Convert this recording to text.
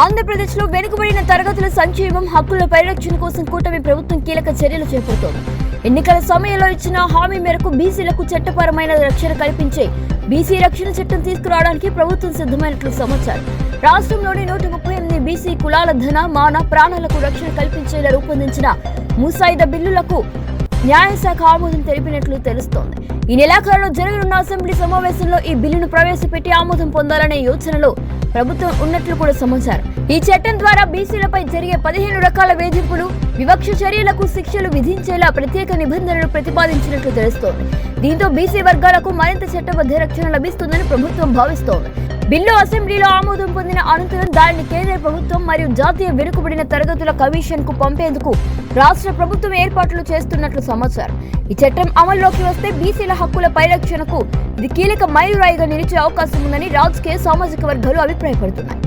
ఆంధ్రప్రదేశ్లో వెనుకబడిన తరగతుల సంక్షేమం హక్కుల పరిరక్షణ కోసం కూటమి ప్రభుత్వం కీలక చర్యలు చేపడుతోంది. ఎన్నికల సమయంలో ఇచ్చిన హామీ మేరకు బీసీలకు చట్టపరమైన రక్షణ కల్పించే బీసీ రక్షణ చట్టం తీసుకురావడానికి ప్రభుత్వం సిద్ధమైనట్లు సమాచారం. రాష్ట్రంలోని 138 బీసీ కులాల ధన, మాన, ప్రాణాలకు రక్షణ కల్పించేలా రూపొందించిన ముసాయిదా బిల్లులకు న్యాయశాఖ ఆమోదం తెలిపినట్లు తెలుస్తోంది. ఈ నెలాఖరులో జరగనున్న అసెంబ్లీ సమావేశంలో ఈ బిల్లును ప్రవేశపెట్టి ఆమోదం పొందాలనే యోచనలో ప్రభుత్వం ఉన్నట్లు కూడా సమాచారం. ఈ చట్టం ద్వారా బీసీలపై జరిగే 15 రకాల వేధింపులు, వివక్ష చర్యలకు శిక్షలు విధించేలా ప్రత్యేక నిబంధనలు ప్రతిపాదించినట్లు తెలుస్తోంది. దీంతో బీసీ వర్గాలకు మరింత చట్టబద్ధ రక్షణ లభిస్తుందని ప్రభుత్వం భావిస్తోంది. బిల్లు అసెంబ్లీలో ఆమోదం పొందిన అనంతరం దానిని కేంద్ర ప్రభుత్వం మరియు జాతీయ వెనుకబడిన తరగతుల కమిషన్ కు పంపేందుకు రాష్ట్ర ప్రభుత్వం ఏర్పాట్లు చేస్తున్నట్లు సమాచారం. ఈ చట్టం అమల్లోకి వస్తే బీసీల హక్కుల పరిరక్షణకు ఇది కీలక మైలురాయిగా నిలిచే అవకాశం ఉందని రాజకీయ, సామాజిక వర్గాలు అభిప్రాయపడుతున్నాయి.